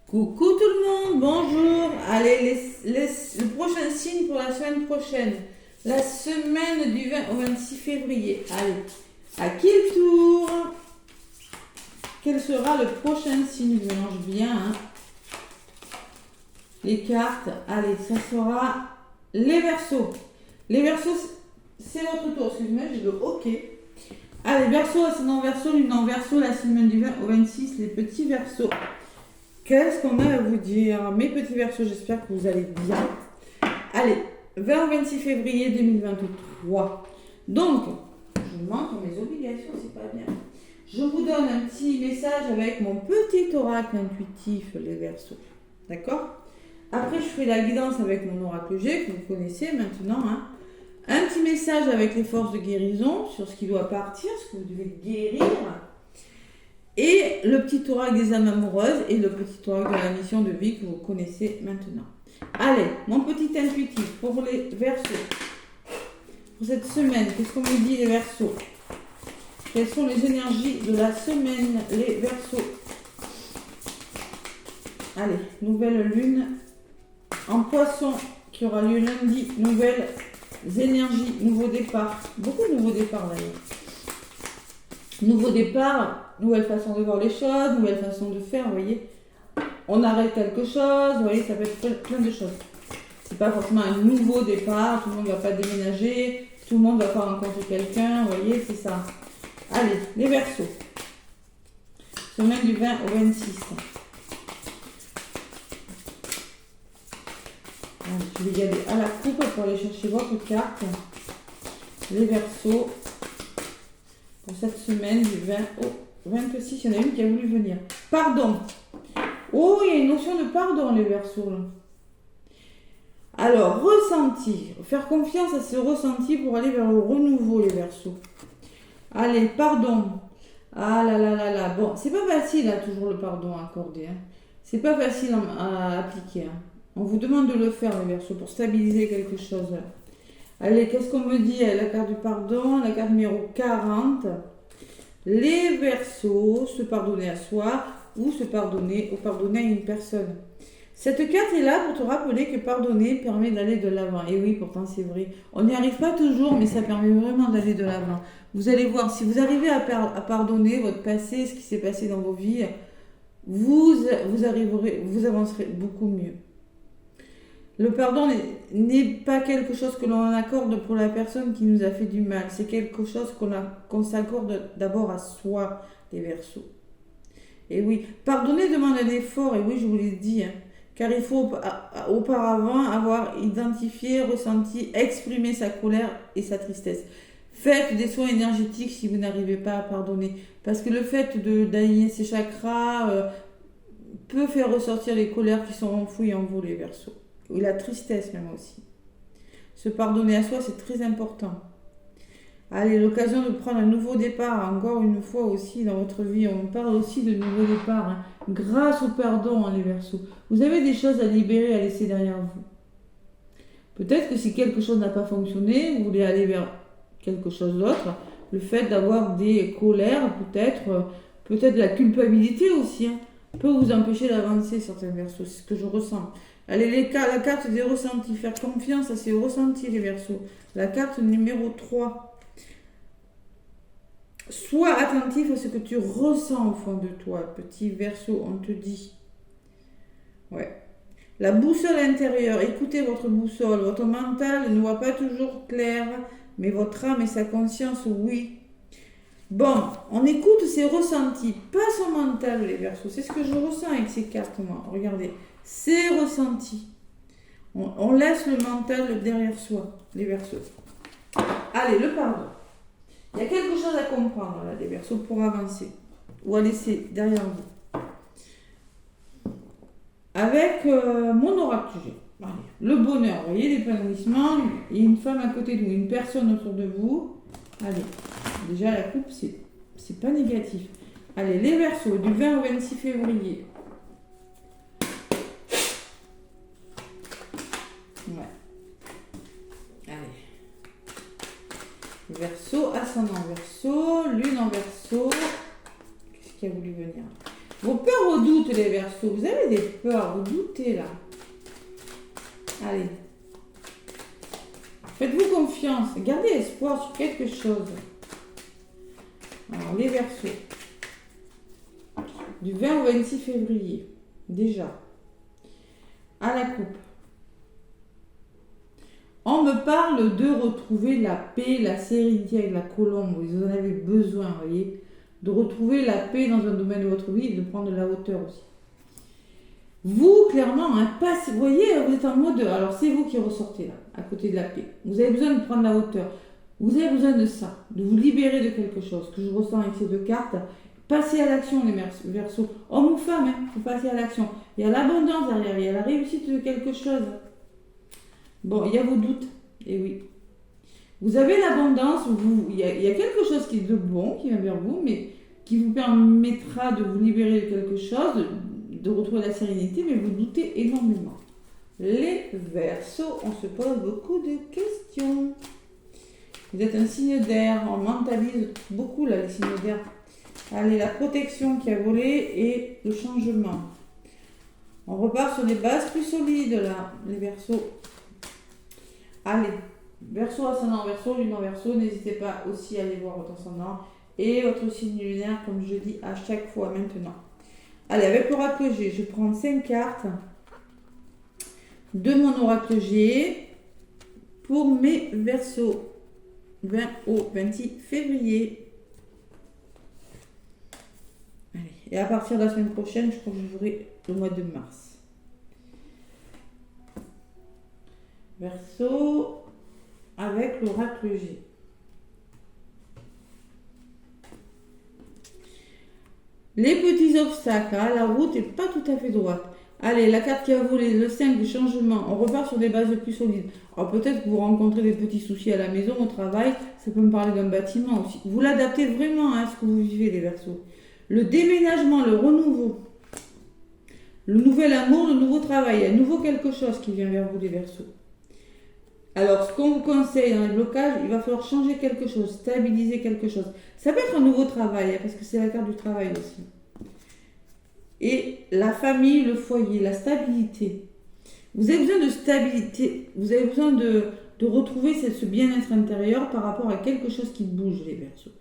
Coucou tout le monde, bonjour. Allez, le prochain signe pour la semaine prochaine. La semaine du 20 au 26 février. Allez, à qui le tour? Quel sera le prochain signe? Je mélange bien les cartes. Allez, ça sera les Verseaux. Les Verseaux, c'est votre tour. Excusez-moi, j'ai le OK. Allez, Verseau, ascendant Verseau, lune en Verseau, la semaine du 20 au 26, les petits Verseaux. Qu'est-ce qu'on a à vous dire? Mes petits Verseaux, j'espère que vous allez bien. Allez, 20 au 26 février 2023. Donc, je manque mes obligations, c'est pas bien. Je vous donne un petit message avec mon petit oracle intuitif, les Verseaux. D'accord? Après, je fais la guidance avec mon oracle G, que vous connaissez maintenant. Un petit message avec les forces de guérison sur ce qui doit partir, ce que vous devez guérir. Et le petit oracle des âmes amoureuses et le petit oracle de la mission de vie que vous connaissez maintenant. Allez, mon petit intuitif pour les Verseaux. Pour cette semaine, qu'est-ce qu'on me dit les Verseaux? Quelles sont les énergies de la semaine, les Verseaux? Allez, nouvelle lune en Poisson qui aura lieu lundi. Nouvelles énergies, nouveau départ. Beaucoup de nouveaux départs d'ailleurs. Nouveau départ, nouvelle façon de voir les choses, nouvelle façon de faire, vous voyez. On arrête quelque chose, vous voyez, ça peut être plein de choses. C'est pas forcément un nouveau départ, tout le monde ne va pas déménager, tout le monde ne va pas rencontrer quelqu'un, vous voyez, c'est ça. Allez, les Verseaux. Semaine du 20 au 26. Allez, je vais y aller à la coupe pour aller chercher votre carte. Les Verseaux. Pour cette semaine du 20 au 26, il y en a une qui a voulu venir. Pardon. Oh, il y a une notion de pardon, les Verseaux. Là. Alors, ressenti. Faire confiance à ce ressenti pour aller vers le renouveau, les Verseaux. Allez, pardon. Ah là là là là. Bon, c'est pas facile, toujours le pardon à accorder. C'est pas facile à appliquer. On vous demande de le faire, les Verseaux, pour stabiliser quelque chose. Allez, qu'est-ce qu'on me dit? La carte du pardon, la carte numéro 40. Les Verseaux, se pardonner à soi ou se pardonner ou pardonner à une personne. Cette carte est là pour te rappeler que pardonner permet d'aller de l'avant. Et oui, pourtant c'est vrai. On n'y arrive pas toujours, mais ça permet vraiment d'aller de l'avant. Vous allez voir, si vous arrivez à pardonner votre passé, ce qui s'est passé dans vos vies, vous avancerez beaucoup mieux. Le pardon n'est pas quelque chose que l'on accorde pour la personne qui nous a fait du mal. C'est quelque chose qu'on s'accorde d'abord à soi, les Verseaux. Et oui, pardonner demande un effort, et oui, je vous l'ai dit, car il faut auparavant avoir identifié, ressenti, exprimé sa colère et sa tristesse. Faites des soins énergétiques si vous n'arrivez pas à pardonner, parce que le fait d'aligner ses chakras peut faire ressortir les colères qui sont enfouies en vous, les Verseaux. Ou la tristesse même aussi. Se pardonner à soi, c'est très important. Allez, l'occasion de prendre un nouveau départ, encore une fois aussi dans votre vie. On parle aussi de nouveau départ, grâce au pardon, les Verseaux. Vous avez des choses à libérer, à laisser derrière vous. Peut-être que si quelque chose n'a pas fonctionné, vous voulez aller vers quelque chose d'autre. Le fait d'avoir des colères, peut-être la culpabilité aussi, peut vous empêcher d'avancer, certains Verseaux. C'est ce que je ressens. Allez, la carte des ressentis. Faire confiance à ses ressentis, les Verseaux. La carte numéro 3. Sois attentif à ce que tu ressens au fond de toi, petit Verseau, on te dit. Ouais. La boussole intérieure. Écoutez votre boussole. Votre mental ne voit pas toujours clair, mais votre âme et sa conscience, oui. Bon, on écoute ses ressentis, pas son mental, les Verseaux. C'est ce que je ressens avec ces cartes, moi. Regardez. C'est ressenti. On laisse le mental derrière soi, les Verseaux. Allez, le pardon. Il y a quelque chose à comprendre, là, les Verseaux, pour avancer. Ou à laisser derrière vous. Avec mon oracle G. Allez, le bonheur, vous voyez, l'épanouissement. Il y a une femme à côté de vous, une personne autour de vous. Allez, déjà la coupe, c'est pas négatif. Allez, les Verseaux, du 20 au 26 février. Ouais. Allez. Verseau, ascendant Verseau, lune en Verseau. Qu'est-ce qui a voulu venir? Vos peurs ou doutes, les Verseaux. Vous avez des peurs, vous doutez là. Allez. Faites-vous confiance. Gardez espoir sur quelque chose. Alors, les Verseaux. Du 20 au 26 février. Déjà. À la coupe. On me parle de retrouver la paix, la sérénité avec la colombe. Vous en avez besoin, vous voyez. De retrouver la paix dans un domaine de votre vie et de prendre de la hauteur aussi. Vous, clairement, vous voyez, vous êtes en mode... Alors, c'est vous qui ressortez là, à côté de la paix. Vous avez besoin de prendre la hauteur. Vous avez besoin de ça, de vous libérer de quelque chose, que je ressens avec ces deux cartes. Passez à l'action, les Verseaux. Homme ou femme, il faut passer à l'action. Il y a l'abondance derrière, il y a la réussite de quelque chose. Bon, il y a vos doutes, et oui. Vous avez l'abondance, il y a quelque chose qui est de bon, qui vient vers vous, mais qui vous permettra de vous libérer de quelque chose, de retrouver la sérénité, mais vous doutez énormément. Les Verseaux, on se pose beaucoup de questions. Vous êtes un signe d'air, on mentalise beaucoup là, les signes d'air. Allez, la protection qui a volé et le changement. On repart sur des bases plus solides là, les Verseaux. Allez, Verseau, ascendant Verseau, lune en Verseau, n'hésitez pas aussi à aller voir votre ascendant et votre signe lunaire, comme je dis à chaque fois maintenant. Allez, avec l'oracle G, je vais prendre 5 cartes de mon oracle G pour mes Verseaux, 20 au 26 février. Allez, et à partir de la semaine prochaine, je crois que je ferai le mois de mars. Verseau avec l'oracle G. Les petits obstacles, hein, la route n'est pas tout à fait droite. Allez, la carte qui a volé, le 5 du changement, on repart sur des bases plus solides. Alors peut-être que vous rencontrez des petits soucis à la maison, au travail, ça peut me parler d'un bâtiment aussi. Vous l'adaptez vraiment à ce que vous vivez, les Verseaux. Le déménagement, le renouveau, le nouvel amour, le nouveau travail, il y a nouveau quelque chose qui vient vers vous, les Verseaux. Alors, ce qu'on vous conseille dans les blocages, il va falloir changer quelque chose, stabiliser quelque chose. Ça peut être un nouveau travail, hein, parce que c'est la carte du travail aussi. Et la famille, le foyer, la stabilité. Vous avez besoin de stabilité, vous avez besoin de retrouver ce bien-être intérieur par rapport à quelque chose qui bouge, les Verseaux.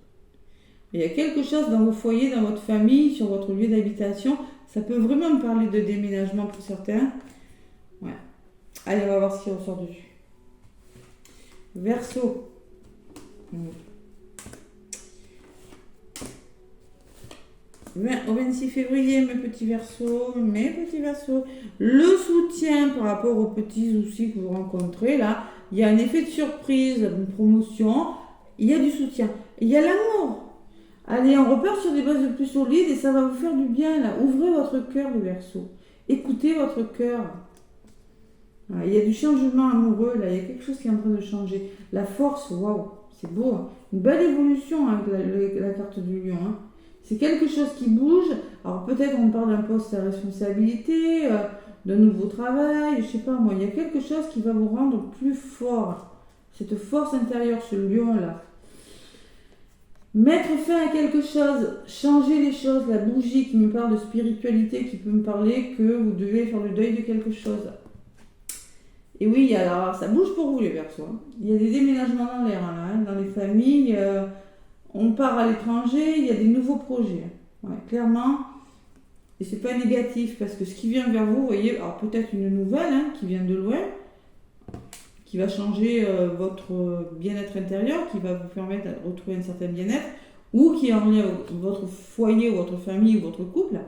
Il y a quelque chose dans vos foyers, dans votre famille, sur votre lieu d'habitation. Ça peut vraiment me parler de déménagement pour certains. Ouais. Allez, on va voir ce qui ressort dessus. Verseau. 20 au 26 février, mes petits Verseaux. Le soutien par rapport aux petits soucis que vous rencontrez, là, il y a un effet de surprise, une promotion, il y a du soutien. Il y a l'amour. Allez, on repart sur des bases plus solides et ça va vous faire du bien, là. Ouvrez votre cœur, les Verseaux. Écoutez votre cœur. Il y a du changement amoureux, là, il y a quelque chose qui est en train de changer. La force, waouh, c'est beau. Hein. Une belle évolution avec la carte du lion. Hein. C'est quelque chose qui bouge. Alors peut-être on parle d'un poste à responsabilité, d'un nouveau travail, je sais pas moi. Il y a quelque chose qui va vous rendre plus fort. Cette force intérieure, ce lion-là. Mettre fin à quelque chose, changer les choses, la bougie qui me parle de spiritualité, qui peut me parler que vous devez faire le deuil de quelque chose. Et oui, alors ça bouge pour vous les Verseaux. Hein. Il y a des déménagements dans l'air, hein, dans les familles. On part à l'étranger, il y a des nouveaux projets. Ouais, clairement. Et c'est pas négatif parce que ce qui vient vers vous, vous voyez, alors peut-être une nouvelle hein, qui vient de loin, qui va changer votre bien-être intérieur, qui va vous permettre de retrouver un certain bien-être, ou qui est en lien avec votre foyer, ou votre famille, ou votre couple.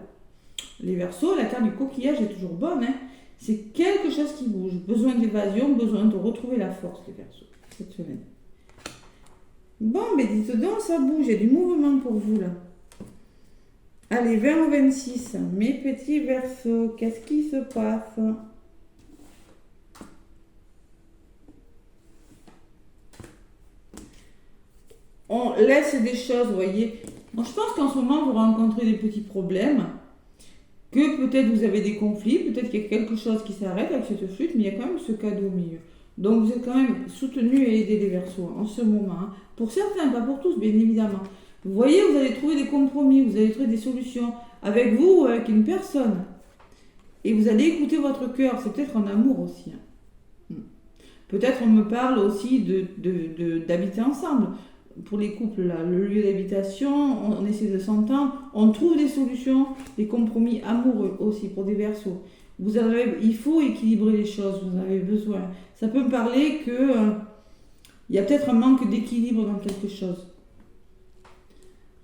Les Verseaux, la carte du coquillage est toujours bonne. Hein. C'est quelque chose qui bouge. Besoin d'évasion, besoin de retrouver la force, les Verseaux, cette semaine. Bon, mais dites donc, ça bouge, il y a du mouvement pour vous, là. Allez, 20 au 26, mes petits Verseaux, qu'est-ce qui se passe? On laisse des choses, vous voyez. Bon, je pense qu'en ce moment, vous rencontrez des petits problèmes, que peut-être vous avez des conflits, peut-être qu'il y a quelque chose qui s'arrête avec cette flûte, mais il y a quand même ce cadeau au milieu. Donc vous êtes quand même soutenu et aidé les Verseaux en ce moment. Hein. Pour certains, pas pour tous, bien évidemment. Vous voyez, vous allez trouver des compromis, vous allez trouver des solutions avec vous ou avec une personne. Et vous allez écouter votre cœur. C'est peut-être en amour aussi. Peut-être on me parle aussi d'habiter ensemble. Pour les couples, là, le lieu d'habitation, on essaie de s'entendre. On trouve des solutions, des compromis amoureux aussi pour des Verseaux. Il faut équilibrer les choses, vous en avez besoin. Ça peut me parler que il y a peut-être un manque d'équilibre dans quelque chose.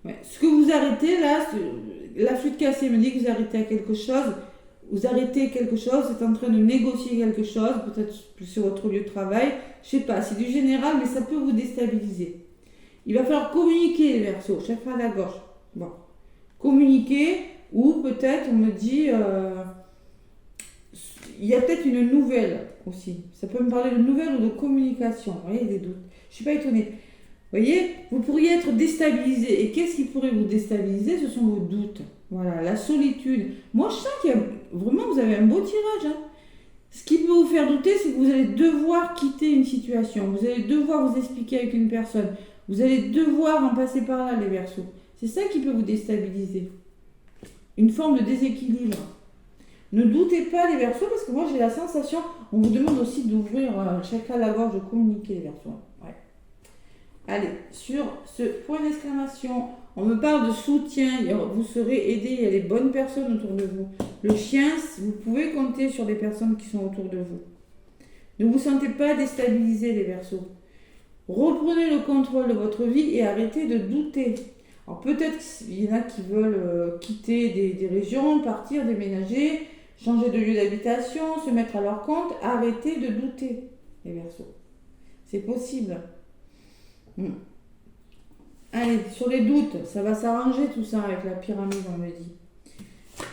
Ouais. Ce que vous arrêtez là, la flûte cassée me dit que vous arrêtez à quelque chose. Vous arrêtez quelque chose, vous êtes en train de négocier quelque chose, peut-être sur votre lieu de travail. Je sais pas, c'est du général, mais ça peut vous déstabiliser. Il va falloir communiquer les Verseaux, chakra à la gorge. Bon, communiquer, ou peut-être on me dit, il y a peut-être une nouvelle aussi. Ça peut me parler de nouvelle ou de communication. Vous voyez, des doutes. Je suis pas étonnée. Vous voyez, vous pourriez être déstabilisé. Et qu'est-ce qui pourrait vous déstabiliser? Ce sont vos doutes. Voilà, la solitude. Moi, je sens qu'il y a vraiment, vous avez un beau tirage. Hein. Ce qui peut vous faire douter, c'est que vous allez devoir quitter une situation. Vous allez devoir vous expliquer avec une personne. Vous allez devoir en passer par là, les Verseaux. C'est ça qui peut vous déstabiliser. Une forme de déséquilibre. Ne doutez pas, les Verseaux, parce que moi, j'ai la sensation, on vous demande aussi d'ouvrir chacun la gorge, de communiquer, les Verseaux. Ouais. Allez, sur ce point d'exclamation, on me parle de soutien, vous serez aidé, il y a les bonnes personnes autour de vous. Le chien, vous pouvez compter sur les personnes qui sont autour de vous. Ne vous sentez pas déstabilisé, les Verseaux. Reprenez le contrôle de votre vie et arrêtez de douter. Alors peut-être qu'il y en a qui veulent quitter des régions, partir, déménager, changer de lieu d'habitation, se mettre à leur compte. Arrêtez de douter, les Verseaux. C'est possible. Allez, sur les doutes, ça va s'arranger tout ça avec la pyramide, on me dit.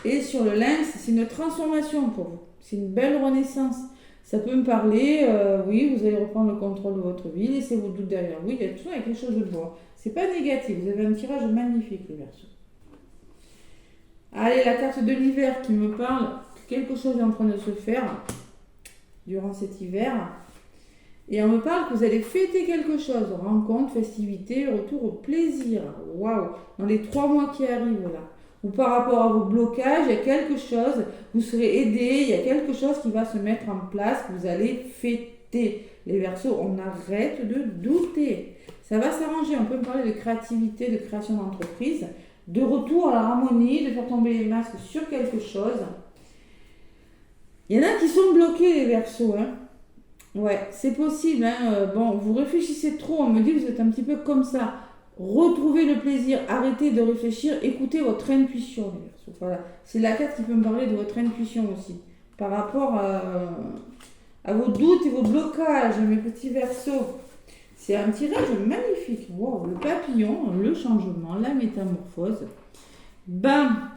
Et sur le lynx, c'est une transformation pour vous. C'est une belle renaissance. Ça peut me parler, oui, vous allez reprendre le contrôle de votre vie, laissez vos doutes derrière vous. Il y a toujours quelque chose de bon. C'est pas négatif, vous avez un tirage magnifique, les Verseaux. Allez, la carte de l'hiver qui me parle que quelque chose est en train de se faire durant cet hiver. Et on me parle que vous allez fêter quelque chose, rencontre, festivité, retour au plaisir. Waouh! Dans les 3 mois qui arrivent là. Ou par rapport à vos blocages, il y a quelque chose, vous serez aidé, il y a quelque chose qui va se mettre en place, que vous allez fêter. Les Verseaux, on arrête de douter. Ça va s'arranger, on peut me parler de créativité, de création d'entreprise, de retour à la harmonie, de faire tomber les masques sur quelque chose. Il y en a qui sont bloqués, les Verseaux, hein. Ouais, c'est possible, hein. Bon, vous réfléchissez trop, on me dit que vous êtes un petit peu comme ça. Retrouvez le plaisir, arrêtez de réfléchir, écoutez votre intuition, les Verseaux. Voilà, c'est la carte qui peut me parler de votre intuition aussi, par rapport à vos doutes et vos blocages, mes petits Verseaux. C'est un tirage magnifique. Wow, le papillon, le changement, la métamorphose. Bam!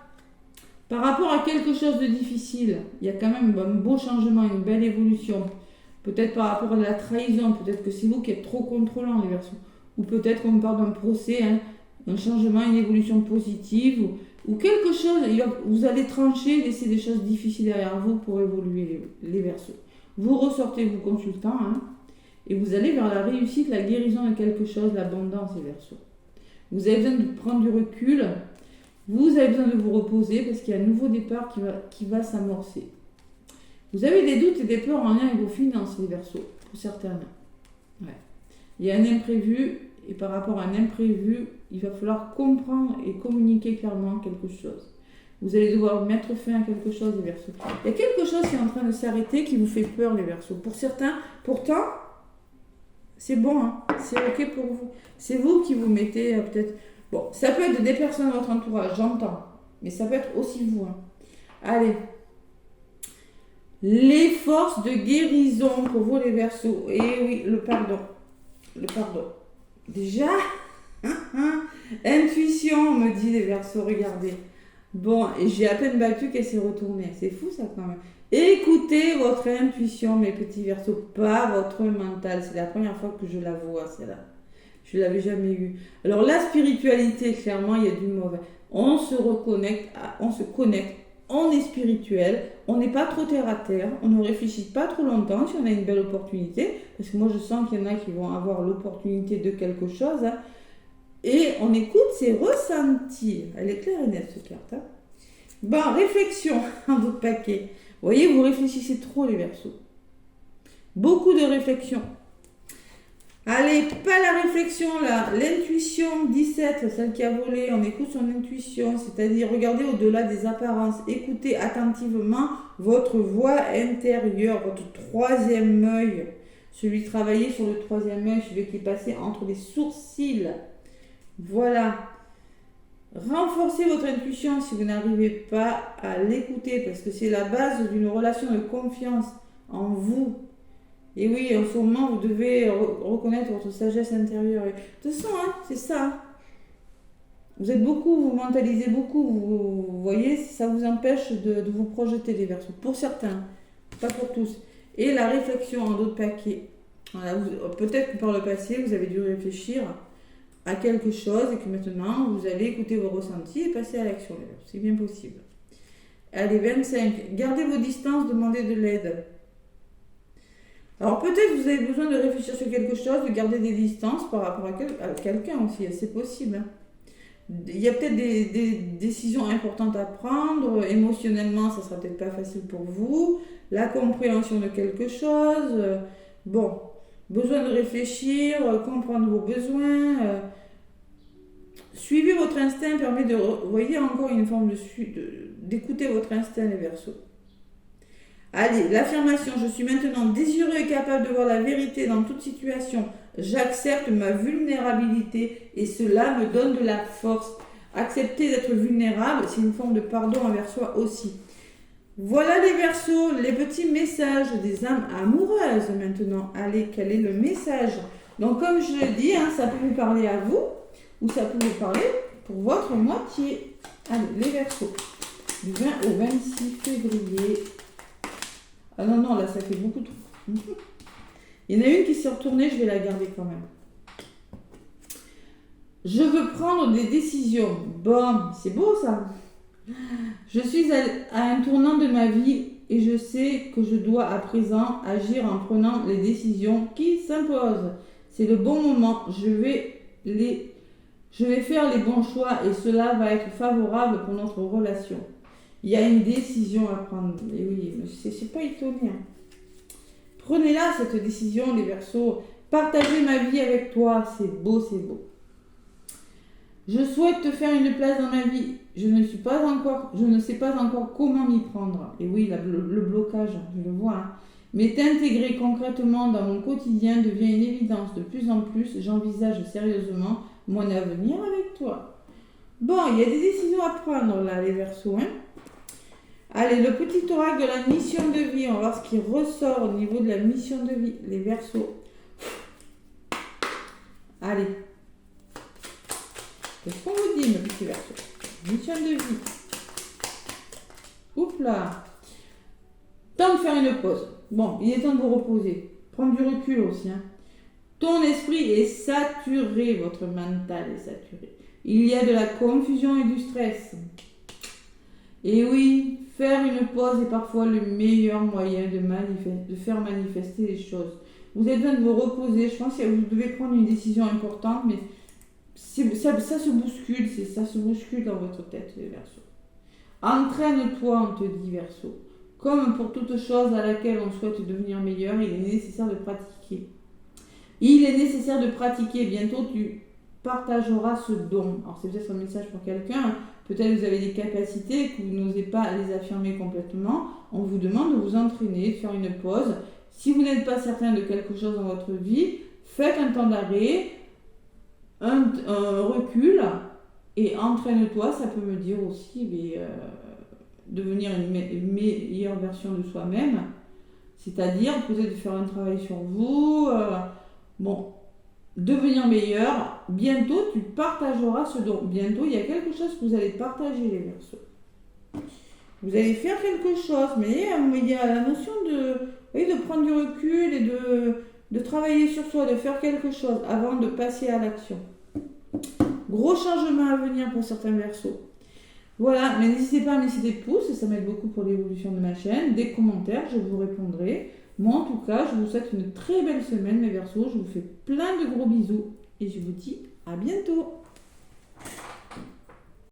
Par rapport à quelque chose de difficile, il y a quand même un beau changement, une belle évolution. Peut-être par rapport à la trahison, peut-être que c'est vous qui êtes trop contrôlant, les Verseaux. Ou peut-être qu'on parle d'un procès, hein, un changement, une évolution positive, ou quelque chose, vous allez trancher, laisser des choses difficiles derrière vous pour évoluer, les Verseaux. Vous ressortez vous consultant, hein, et vous allez vers la réussite, la guérison de quelque chose, l'abondance, les Verseaux. Vous avez besoin de prendre du recul, vous avez besoin de vous reposer, parce qu'il y a un nouveau départ qui va s'amorcer. Vous avez des doutes et des peurs en lien avec vos finances, les Verseaux, pour certains. Ouais. Il y a un imprévu, et par rapport à un imprévu, il va falloir comprendre et communiquer clairement quelque chose. Vous allez devoir mettre fin à quelque chose, les Verseaux. Il y a quelque chose qui est en train de s'arrêter, qui vous fait peur, les Verseaux. Pour certains, pourtant, c'est bon, hein, c'est ok pour vous. C'est vous qui vous mettez peut-être... Bon, ça peut être des personnes de votre entourage, j'entends, mais ça peut être aussi vous. Hein. Allez. Les forces de guérison pour vous, les Verseaux. Et oui, le pardon. Le pardon. Déjà, intuition, me dit les Verseaux, regardez. Bon, et j'ai à peine battu qu'elle s'est retournée. C'est fou ça quand même. Écoutez votre intuition, mes petits Verseaux, pas votre mental. C'est la première fois que je la vois, celle-là. Je ne l'avais jamais eue. Alors la spiritualité, clairement, il y a du mauvais. On se reconnecte, on se connecte. On est spirituel, on n'est pas trop terre à terre, on ne réfléchit pas trop longtemps si on a une belle opportunité, parce que moi je sens qu'il y en a qui vont avoir l'opportunité de quelque chose. Hein. et on écoute ses ressentis. Elle est claire et nette cette carte. Hein. Bon, réflexion en d'autres paquets. Vous voyez, vous réfléchissez trop les Verseaux. Beaucoup de réflexion. Allez, pas la réflexion là, l'intuition 17, celle qui a volé, on écoute son intuition, c'est-à-dire regardez au-delà des apparences, écoutez attentivement votre voix intérieure, votre troisième œil, celui travaillé sur le troisième œil, celui qui est passé entre les sourcils. Voilà. Renforcez votre intuition si vous n'arrivez pas à l'écouter, parce que c'est la base d'une relation de confiance en vous. Et oui, en ce moment, vous devez reconnaître votre sagesse intérieure. De toute façon, hein, c'est ça. Vous êtes beaucoup, vous mentalisez beaucoup. Vous voyez, ça vous empêche de vous projeter les Verseaux. Pour certains, pas pour tous. Et la réflexion en d'autres paquets. Voilà, peut-être que par le passé, vous avez dû réfléchir à quelque chose et que maintenant, vous allez écouter vos ressentis et passer à l'action. C'est bien possible. Allez, 25. Gardez vos distances, demandez de l'aide. Alors peut-être que vous avez besoin de réfléchir sur quelque chose, de garder des distances par rapport à quelqu'un aussi, c'est possible. Hein. Il y a peut-être des décisions importantes à prendre, émotionnellement ça sera peut-être pas facile pour vous, la compréhension de quelque chose, bon, besoin de réfléchir, comprendre vos besoins, suivez votre instinct permet de, vous voyez encore une forme d'écouter votre instinct les Verseaux. Allez, l'affirmation, je suis maintenant désireux et capable de voir la vérité dans toute situation. J'accepte ma vulnérabilité et cela me donne de la force. Accepter d'être vulnérable, c'est une forme de pardon envers soi aussi. Voilà les Verseaux, les petits messages des âmes amoureuses maintenant. Allez, quel est le message? Donc comme je l'ai dit, hein, ça peut vous parler à vous ou ça peut vous parler pour votre moitié. Allez, les Verseaux, du 20 au 26 février. Ah non, non, là, ça fait beaucoup trop. Il y en a une qui s'est retournée, je vais la garder quand même. Je veux prendre des décisions. Bon, c'est beau ça. Je suis à un tournant de ma vie et je sais que je dois à présent agir en prenant les décisions qui s'imposent. C'est le bon moment. Je vais faire les bons choix et cela va être favorable pour notre relation. Il y a une décision à prendre. Et oui, c'est pas étonnant. Prenez-la, cette décision, les Verseaux. Partagez ma vie avec toi. C'est beau, c'est beau. Je souhaite te faire une place dans ma vie. Je ne sais pas encore comment m'y prendre. Et oui, le blocage, je le vois. Hein. Mais t'intégrer concrètement dans mon quotidien devient une évidence. De plus en plus, j'envisage sérieusement mon avenir avec toi. Bon, il y a des décisions à prendre là, les Verseaux, hein. Allez, le petit oracle de la mission de vie, on va voir ce qui ressort au niveau de la mission de vie, les Verseaux. Allez. Qu'est-ce qu'on vous dit, mes petits Verseaux? Mission de vie. Oups là. Temps de faire une pause. Bon, il est temps de vous reposer. Prendre du recul aussi. Hein. Ton esprit est saturé, votre mental est saturé. Il y a de la confusion et du stress. Et oui, faire une pause est parfois le meilleur moyen de faire manifester les choses. Vous avez besoin de vous reposer. Je pense que vous devez prendre une décision importante, mais ça se bouscule, ça se bouscule dans votre tête, les Verseaux. Entraîne-toi, on te dit, Verseau. Comme pour toute chose à laquelle on souhaite devenir meilleur, il est nécessaire de pratiquer. Il est nécessaire de pratiquer. Bientôt, tu partageras ce don. Alors, c'est peut-être un message pour quelqu'un. Peut-être que vous avez des capacités que vous n'osez pas les affirmer complètement. On vous demande de vous entraîner, de faire une pause. Si vous n'êtes pas certain de quelque chose dans votre vie, faites un temps d'arrêt, un recul et entraîne-toi. Ça peut me dire aussi devenir une meilleure version de soi-même. C'est-à-dire peut-être de faire un travail sur vous. Devenir meilleur. Bientôt, tu partageras ce don. Bientôt, il y a quelque chose que vous allez partager, les Verseaux. Vous allez faire quelque chose, mais il y a la notion de prendre du recul et de travailler sur soi, de faire quelque chose avant de passer à l'action. Gros changement à venir pour certains Verseaux. Voilà, mais n'hésitez pas à me laisser des pouces, ça m'aide beaucoup pour l'évolution de ma chaîne. Des commentaires, je vous répondrai. Moi, en tout cas, je vous souhaite une très belle semaine, mes Verseaux. Je vous fais plein de gros bisous et je vous dis à bientôt.